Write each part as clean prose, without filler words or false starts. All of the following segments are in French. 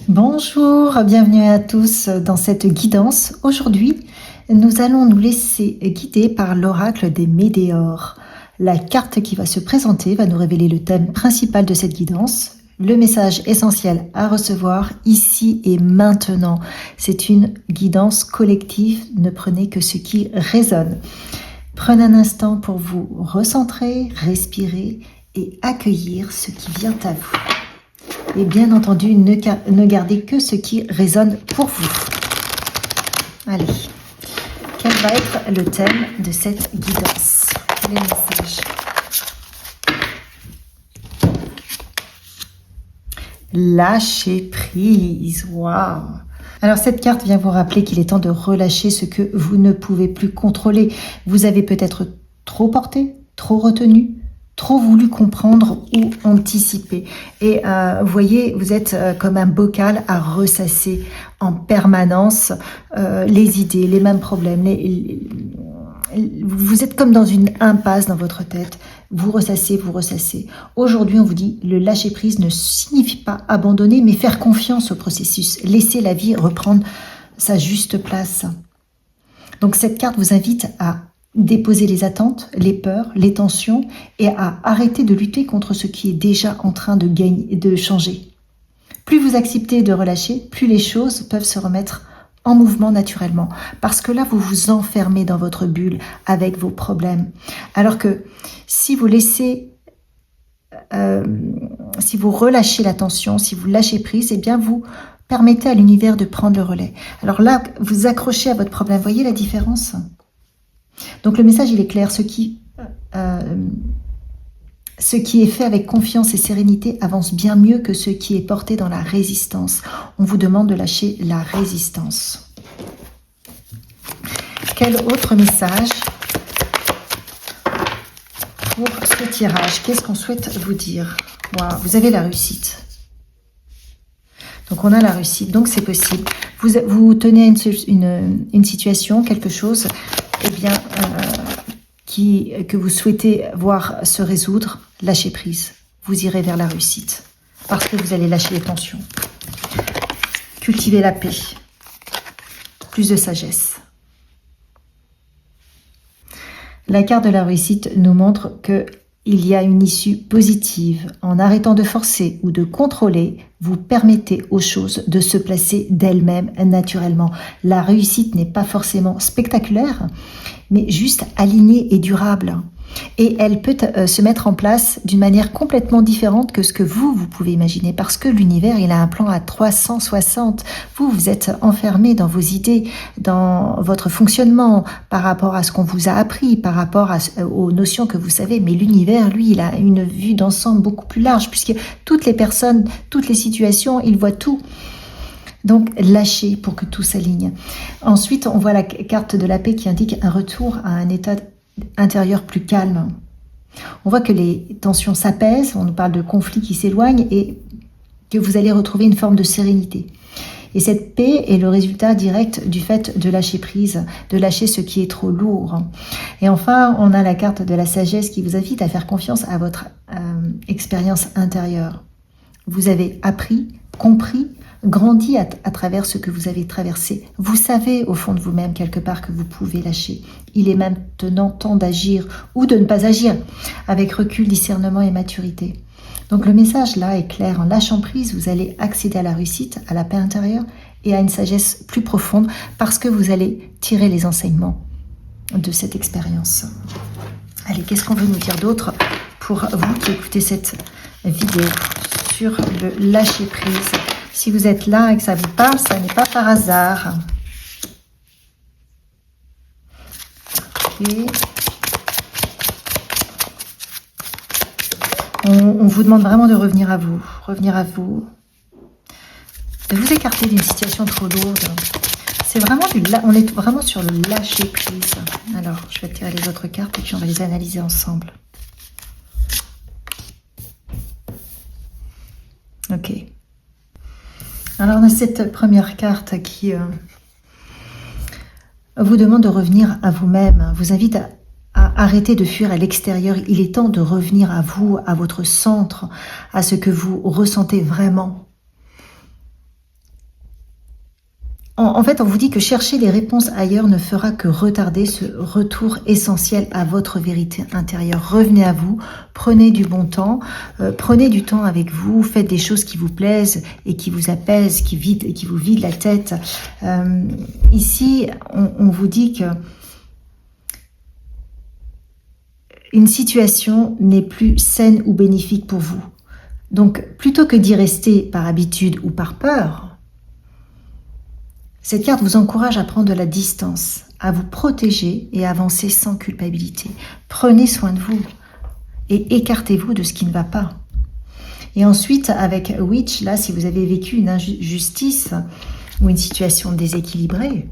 Bonjour, bienvenue à tous dans cette guidance. Aujourd'hui, nous allons nous laisser guider par l'oracle des Médéores. La carte qui va se présenter va nous révéler le thème principal de cette guidance, le message essentiel à recevoir ici et maintenant. C'est une guidance collective, ne prenez que ce qui résonne. Prenez un instant pour vous recentrer, respirer et accueillir ce qui vient à vous. Et bien entendu, ne gardez que ce qui résonne pour vous. Allez, quel va être le thème de cette guidance? Quel est le message? Lâcher prise, waouh! Alors cette carte vient vous rappeler qu'il est temps de relâcher ce que vous ne pouvez plus contrôler. Vous avez peut-être trop porté, trop retenu, trop voulu comprendre ou anticiper. Et vous voyez, vous êtes comme un bocal à ressasser en permanence les idées, les mêmes problèmes. Vous êtes comme dans une impasse dans votre tête. Vous ressassez, vous ressassez. Aujourd'hui, on vous dit, le lâcher-prise ne signifie pas abandonner, mais faire confiance au processus. Laisser la vie reprendre sa juste place. Donc cette carte vous invite à déposer les attentes, les peurs, les tensions et à arrêter de lutter contre ce qui est déjà en train de changer. Plus vous acceptez de relâcher, plus les choses peuvent se remettre en mouvement naturellement. Parce que là, vous vous enfermez dans votre bulle avec vos problèmes. Alors que si vous laissez, si vous relâchez la tension, si vous lâchez prise, eh bien vous permettez à l'univers de prendre le relais. Alors là, vous accrochez à votre problème. Voyez la différence ? Donc le message, il est clair. Ce qui est fait avec confiance et sérénité avance bien mieux que ce qui est porté dans la résistance. On vous demande de lâcher la résistance. Quel autre message pour ce tirage? Qu'est-ce qu'on souhaite vous dire? Wow, vous avez la réussite. Donc on a la réussite, donc c'est possible. Vous tenez une situation, quelque chose, eh bien, que vous souhaitez voir se résoudre, lâchez prise. Vous irez vers la réussite parce que vous allez lâcher les tensions. Cultivez la paix, plus de sagesse. La carte de la réussite nous montre que il y a une issue positive. En arrêtant de forcer ou de contrôler, vous permettez aux choses de se placer d'elles-mêmes naturellement. La réussite n'est pas forcément spectaculaire, mais juste alignée et durable. Et elle peut se mettre en place d'une manière complètement différente que ce que vous pouvez imaginer. Parce que l'univers, il a un plan à 360. Vous êtes enfermé dans vos idées, dans votre fonctionnement, par rapport à ce qu'on vous a appris, par rapport aux notions que vous savez. Mais l'univers, lui, il a une vue d'ensemble beaucoup plus large, puisque toutes les personnes, toutes les situations, il voit tout. Donc, lâchez pour que tout s'aligne. Ensuite, on voit la carte de la paix qui indique un retour à un état intérieur plus calme. On voit que les tensions s'apaisent, on nous parle de conflits qui s'éloignent et que vous allez retrouver une forme de sérénité. Et cette paix est le résultat direct du fait de lâcher prise, de lâcher ce qui est trop lourd. Et enfin, on a la carte de la sagesse qui vous invite à faire confiance à votre expérience intérieure. Vous avez appris, compris, grandi à travers ce que vous avez traversé. Vous savez au fond de vous-même quelque part que vous pouvez lâcher. Il est maintenant temps d'agir ou de ne pas agir avec recul, discernement et maturité. Donc le message là est clair. En lâchant prise, vous allez accéder à la réussite, à la paix intérieure et à une sagesse plus profonde parce que vous allez tirer les enseignements de cette expérience. Allez, qu'est-ce qu'on veut nous dire d'autre pour vous qui écoutez cette vidéo sur le lâcher prise? Si vous êtes là et que ça vous parle, ça n'est pas par hasard. Et on vous demande vraiment de revenir à vous, de vous écarter d'une situation trop lourde. C'est vraiment on est vraiment sur le lâcher prise. Alors, je vais tirer les autres cartes et puis on va les analyser ensemble. Ok. Alors, on a cette première carte qui vous demande de revenir à vous-même, vous invite à arrêter de fuir à l'extérieur. Il est temps de revenir à vous, à votre centre, à ce que vous ressentez vraiment. En fait, on vous dit que chercher les réponses ailleurs ne fera que retarder ce retour essentiel à votre vérité intérieure. Revenez à vous, prenez du bon temps, prenez du temps avec vous, faites des choses qui vous plaisent et qui vous apaisent, qui vous vident la tête. Ici, on vous dit que une situation n'est plus saine ou bénéfique pour vous. Donc, plutôt que d'y rester par habitude ou par peur, cette carte vous encourage à prendre de la distance, à vous protéger et avancer sans culpabilité. Prenez soin de vous et écartez-vous de ce qui ne va pas. Et ensuite, avec Witch, là, si vous avez vécu une injustice ou une situation déséquilibrée,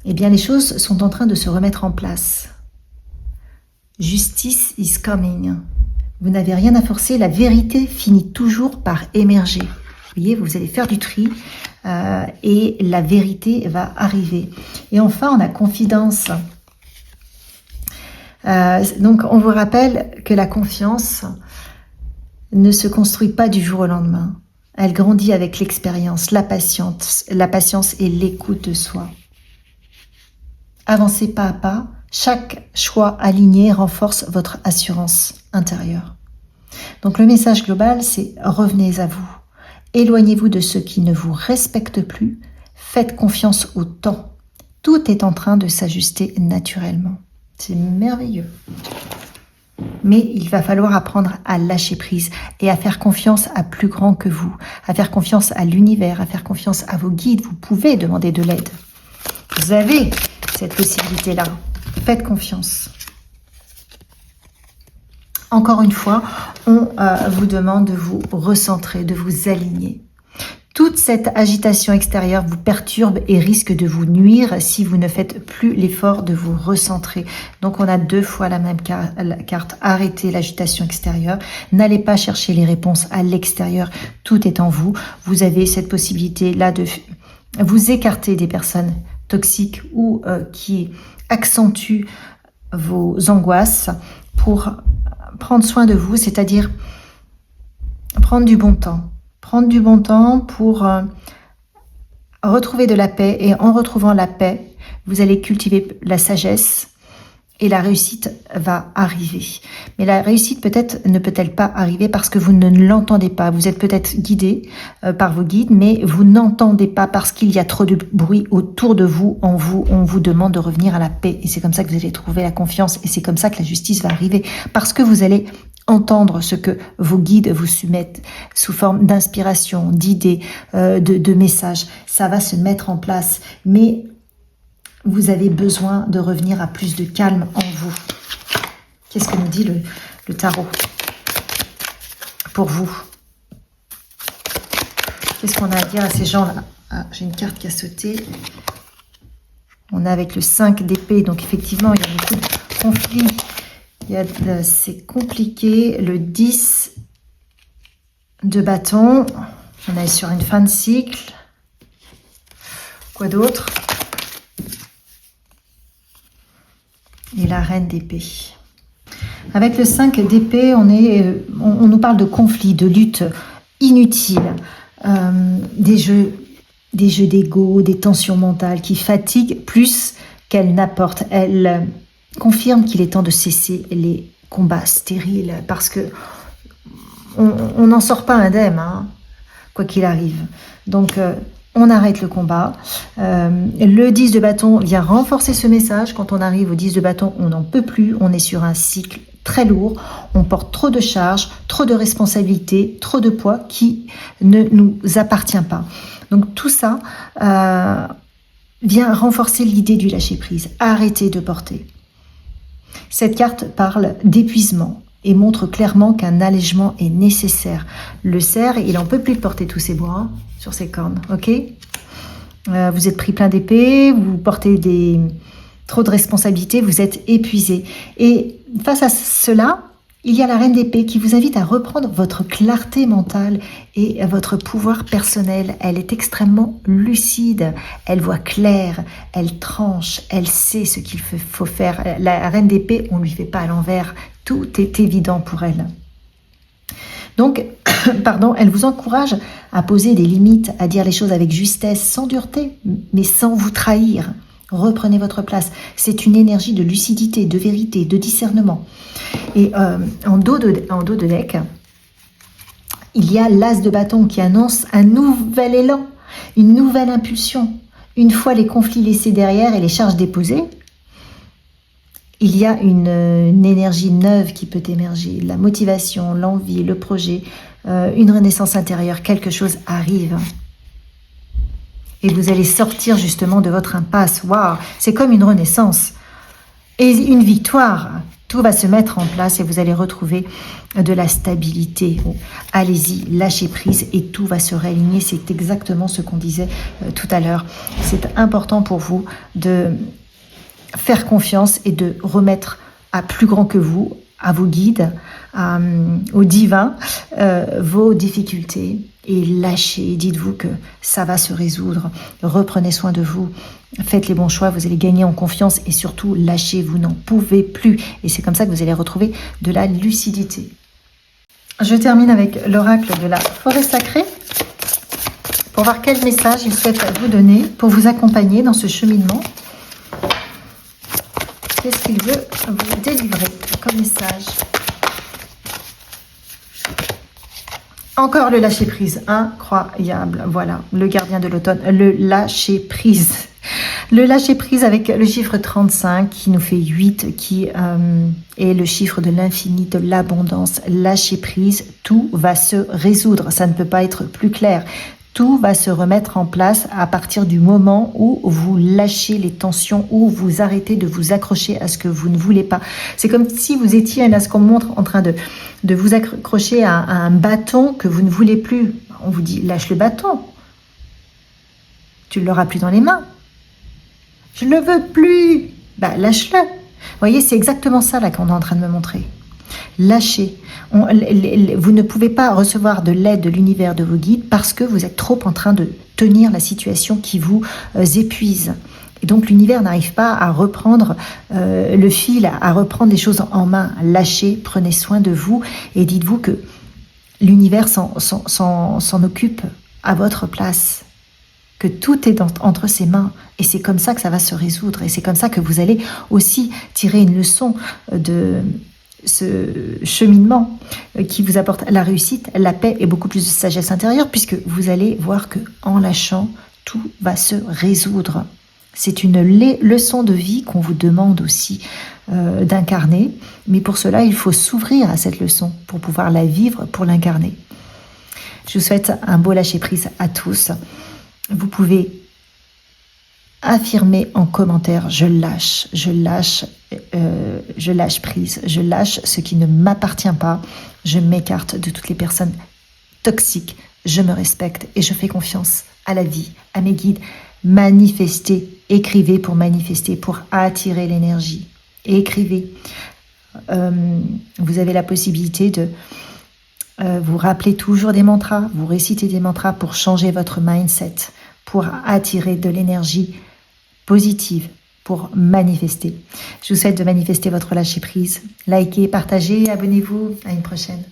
eh bien, les choses sont en train de se remettre en place. Justice is coming. Vous n'avez rien à forcer, la vérité finit toujours par émerger. Vous voyez, vous allez faire du tri et la vérité va arriver. Et enfin, on a confidence. Donc, on vous rappelle que la confiance ne se construit pas du jour au lendemain. Elle grandit avec l'expérience, la patience et l'écoute de soi. Avancez pas à pas. Chaque choix aligné renforce votre assurance intérieure. Donc le message global, c'est revenez à vous. Éloignez-vous de ceux qui ne vous respectent plus. Faites confiance au temps. Tout est en train de s'ajuster naturellement. C'est merveilleux. Mais il va falloir apprendre à lâcher prise et à faire confiance à plus grand que vous, à faire confiance à l'univers, à faire confiance à vos guides. Vous pouvez demander de l'aide. Vous avez cette possibilité-là. Faites confiance. Encore une fois, on vous demande de vous recentrer, de vous aligner. Toute cette agitation extérieure vous perturbe et risque de vous nuire si vous ne faites plus l'effort de vous recentrer. Donc on a 2 fois la même carte. Arrêtez l'agitation extérieure. N'allez pas chercher les réponses à l'extérieur. Tout est en vous. Vous avez cette possibilité-là de vous écarter des personnes toxiques ou qui accentuent vos angoisses pour prendre soin de vous, c'est-à-dire prendre du bon temps. Prendre du bon temps pour retrouver de la paix. Et en retrouvant la paix, vous allez cultiver la sagesse et la réussite va arriver. Mais la réussite ne peut-elle pas arriver parce que vous ne l'entendez pas. Vous êtes peut-être guidé par vos guides, mais vous n'entendez pas parce qu'il y a trop de bruit autour de vous. On vous demande de revenir à la paix. Et c'est comme ça que vous allez trouver la confiance. Et c'est comme ça que la justice va arriver. Parce que vous allez entendre ce que vos guides vous soumettent sous forme d'inspiration, d'idées, de messages. Ça va se mettre en place. Mais vous avez besoin de revenir à plus de calme en vous. Qu'est-ce que nous dit le tarot pour vous? Qu'est-ce qu'on a à dire à ces gens-là? Ah, j'ai une carte qui a sauté. On est avec le 5 d'épée, donc effectivement, il y a beaucoup de conflits. C'est compliqué. Le 10 de bâton. On est sur une fin de cycle. Quoi d'autre? Et la reine d'épée. Avec le 5 d'épée, on nous parle de conflits, de luttes inutiles, des jeux d'ego, des tensions mentales qui fatiguent plus qu'elles n'apportent. Elle confirme qu'il est temps de cesser les combats stériles parce que on n'en sort pas indemne, hein, quoi qu'il arrive. Donc, on arrête le combat. Le 10 de bâton vient renforcer ce message. Quand on arrive au 10 de bâton, on n'en peut plus. On est sur un cycle très lourd. On porte trop de charges, trop de responsabilités, trop de poids qui ne nous appartient pas. Donc tout ça vient renforcer l'idée du lâcher-prise. Arrêtez de porter. Cette carte parle d'épuisement et montre clairement qu'un allègement est nécessaire. Le cerf, il n'en peut plus de porter tous ses bois, hein, sur ses cornes, ok? Vous êtes pris plein d'épées, vous portez trop de responsabilités, vous êtes épuisé. Et face à cela, il y a la reine d'épée qui vous invite à reprendre votre clarté mentale et votre pouvoir personnel. Elle est extrêmement lucide, elle voit clair, elle tranche, elle sait ce qu'il faut faire. La reine d'épée, on ne lui fait pas à l'envers, tout est évident pour elle. Donc, pardon, elle vous encourage à poser des limites, à dire les choses avec justesse, sans dureté, mais sans vous trahir. Reprenez votre place. C'est une énergie de lucidité, de vérité, de discernement. Et en dos de deck, il y a l'as de bâton qui annonce un nouvel élan, une nouvelle impulsion. Une fois les conflits laissés derrière et les charges déposées, il y a une énergie neuve qui peut émerger. La motivation, l'envie, le projet, une renaissance intérieure, quelque chose arrive. Et vous allez sortir justement de votre impasse. Waouh, c'est comme une renaissance. Et une victoire. Tout va se mettre en place et vous allez retrouver de la stabilité. Allez-y, lâchez prise et tout va se réaligner. C'est exactement ce qu'on disait tout à l'heure. C'est important pour vous de faire confiance et de remettre à plus grand que vous, à vos guides, au divin, vos difficultés et lâchez. Dites-vous que ça va se résoudre. Reprenez soin de vous. Faites les bons choix, vous allez gagner en confiance et surtout lâchez, vous n'en pouvez plus. Et c'est comme ça que vous allez retrouver de la lucidité. Je termine avec l'oracle de la forêt sacrée pour voir quel message il souhaite vous donner pour vous accompagner dans ce cheminement. Qu'est-ce qu'il veut vous délivrer comme message? Encore le lâcher-prise, incroyable. Voilà, le gardien de l'automne, le lâcher-prise. Le lâcher-prise avec le chiffre 35 qui nous fait 8, qui est le chiffre de l'infini, de l'abondance. Lâcher-prise, tout va se résoudre. Ça ne peut pas être plus clair. Tout va se remettre en place à partir du moment où vous lâchez les tensions, où vous arrêtez de vous accrocher à ce que vous ne voulez pas. C'est comme si vous étiez, là, ce qu'on montre, en train de vous accrocher à un bâton que vous ne voulez plus. On vous dit, lâche le bâton. Tu ne l'auras plus dans les mains. Je ne le veux plus. Bah, lâche-le. Vous voyez, c'est exactement ça là qu'on est en train de me montrer. Lâchez. Vous ne pouvez pas recevoir de l'aide de l'univers, de vos guides, parce que vous êtes trop en train de tenir la situation qui vous épuise. Et donc l'univers n'arrive pas à reprendre le fil, à reprendre les choses en main. Lâchez, prenez soin de vous et dites-vous que l'univers s'en occupe à votre place. Que tout est entre ses mains. Et c'est comme ça que ça va se résoudre. Et c'est comme ça que vous allez aussi tirer une leçon de ce cheminement qui vous apporte la réussite, la paix et beaucoup plus de sagesse intérieure, puisque vous allez voir que en lâchant, tout va se résoudre. C'est une leçon de vie qu'on vous demande aussi d'incarner, mais pour cela, il faut s'ouvrir à cette leçon pour pouvoir la vivre, pour l'incarner. Je vous souhaite un beau lâcher-prise à tous. Vous pouvez affirmer en commentaire, je lâche prise, je lâche ce qui ne m'appartient pas, je m'écarte de toutes les personnes toxiques, je me respecte et je fais confiance à la vie, à mes guides. Manifestez, écrivez pour manifester, pour attirer l'énergie. Écrivez. Vous avez la possibilité de vous rappeler toujours des mantras, vous récitez des mantras pour changer votre mindset, pour attirer de l'énergie positive, pour manifester. Je vous souhaite de manifester votre lâcher-prise. Likez, partagez, abonnez-vous. À une prochaine.